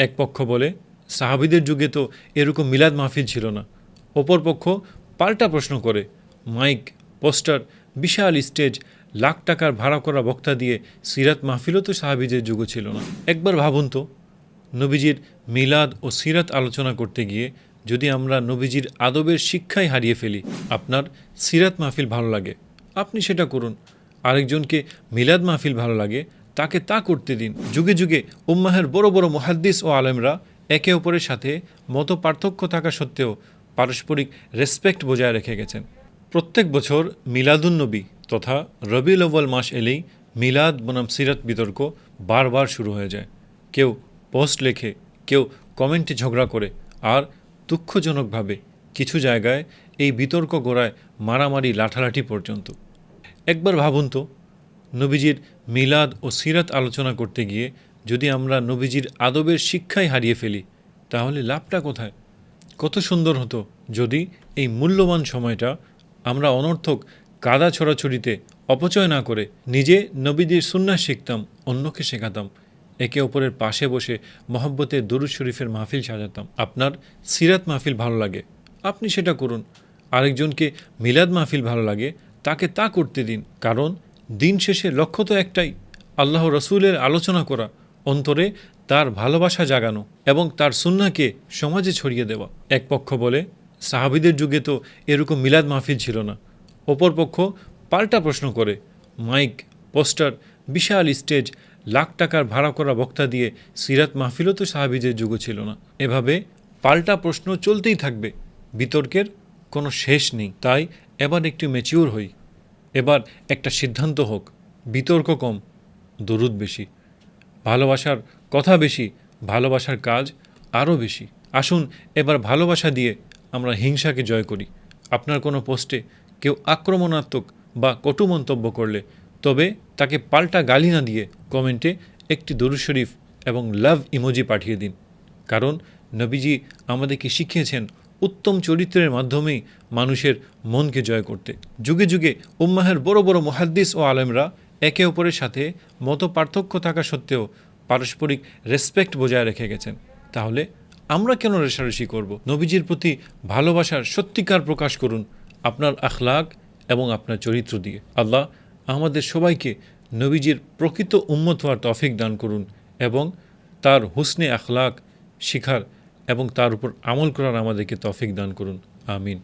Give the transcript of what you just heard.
এক পক্ষ বলে, সাহাবীদের যুগে তো এরকম মিলাদ মাহফিল ছিল না। অপর পক্ষ পাল্টা প্রশ্ন করে, মাইক, পোস্টার, বিশাল স্টেজ, লাখ টাকার ভাড়া করা বক্তা দিয়ে সিরাত মাহফিলও তো সাহাবীদের যুগে ছিল না। একবার ভাবুন তো, নবীজির মিলাদ ও সিরাত আলোচনা করতে গিয়ে যদি আমরা নবীজির আদবের শিক্ষাই হারিয়ে ফেলি। আপনার সিরাত মাহফিল ভালো লাগে, আপনি সেটা করুন। আরেকজনকে মিলাদ মাহফিল ভালো লাগে, তাকে তা করতে দিন। যুগে যুগে উম্মাহের বড় বড় মুহাদ্দিস ও আলেমরা একে অপরের সাথে মত পার্থক্য থাকা সত্ত্বেও পারস্পরিক রেসপেক্ট বজায় রেখে গেছেন। প্রত্যেক বছর মিলাদুন্নবী তথা রবিউল আউয়াল মাস এলেই মিলাদ বনাম সিরাত বিতর্ক বারবার শুরু হয়ে যায়। কেউ পোস্ট লেখে, কেউ কমেন্টে ঝগড়া করে, আর দুঃখজনকভাবে কিছু জায়গায় এই বিতর্ক গোড়ায় মারামারি, লাঠালাঠি পর্যন্ত। একবার ভাবুন তো, নবীজির মিলাদ ও সিরাত আলোচনা করতে গিয়ে যদি আমরা নবীজির আদবের শিক্ষাই হারিয়ে ফেলি, তাহলে লাভটা কোথায়? কত সুন্দর হতো যদি এই মূল্যবান সময়টা আমরা অনর্থক কাদা ছড়াছড়িতে অপচয় না করে নিজে নবীদের সুন্নাহ শিখতাম, অন্যকে শেখাতাম, একে অপরের পাশে বসে মহব্বতের দরুদ শরীফের মাহফিল সাজাতাম। আপনার সিরাত মাহফিল ভালো লাগে, আপনি সেটা করুন। আরেকজনকে মিলাদ মাহফিল ভালো লাগে, তাকে তা করতে দিন। কারণ দিন শেষে লক্ষ্য তো একটাই, আল্লাহ রসুলের আলোচনা করা, অন্তরে তার ভালোবাসা জাগানো এবং তার সুন্নাহকে সমাজে ছড়িয়ে দেওয়া। এক পক্ষ বলে, সাহাবীদের যুগে তো এরকম মিলাদ মাহফিল ছিল না। অপর পক্ষ পাল্টা প্রশ্ন করে, মাইক, পোস্টার, বিশাল স্টেজ, লাখ টাকার ভাড়া করা বক্তা দিয়ে সিরাত মাহফিলও তো সাহাবীদের যুগে ছিল না। এভাবে পাল্টা প্রশ্ন চলতেই থাকবে, বিতর্কের কোনো শেষ নেই। তাই এবার একটু ম্যাচিওর হই, এবার একটা সিদ্ধান্ত হোক, বিতর্ক কম, দরুদ বেশি, ভালোবাসার কথা বেশি, ভালোবাসার কাজ আরও বেশি। আসুন এবার ভালোবাসা দিয়ে আমরা হিংসাকে জয় করি। আপনার কোনো পোস্টে কেউ আক্রমণাত্মক বা কটু মন্তব্য করলে তবে তাকে পাল্টা গালি না দিয়ে কমেন্টে একটি দরুদ শরীফ এবং লাভ ইমোজি পাঠিয়ে দিন। কারণ নবীজি আমাদেরকে শিখিয়েছেন উত্তম চরিত্রের মাধ্যমেই মানুষের মনকে জয় করতে। যুগে যুগে উম্মাহের বড় বড় মুহাদ্দিস ও আলেমরা একে অপরের সাথে মত পার্থক্য থাকা সত্ত্বেও পারস্পরিক রেসপেক্ট বজায় রেখে গেছেন। তাহলে আমরা কেন রেষারেষি করব? নবীজির প্রতি ভালোবাসার সত্যিকার প্রকাশ করুন আপনার আখলাক এবং আপনার চরিত্র দিয়ে। আল্লাহ আমাদের সবাইকে নবীজির প্রকৃত উম্মত হওয়ার তৌফিক দান করুন এবং তার হুসনে আখলাক শিখার এবং তার উপর আমল করার আমাদেরকে তৌফিক দান করুন। আমিন।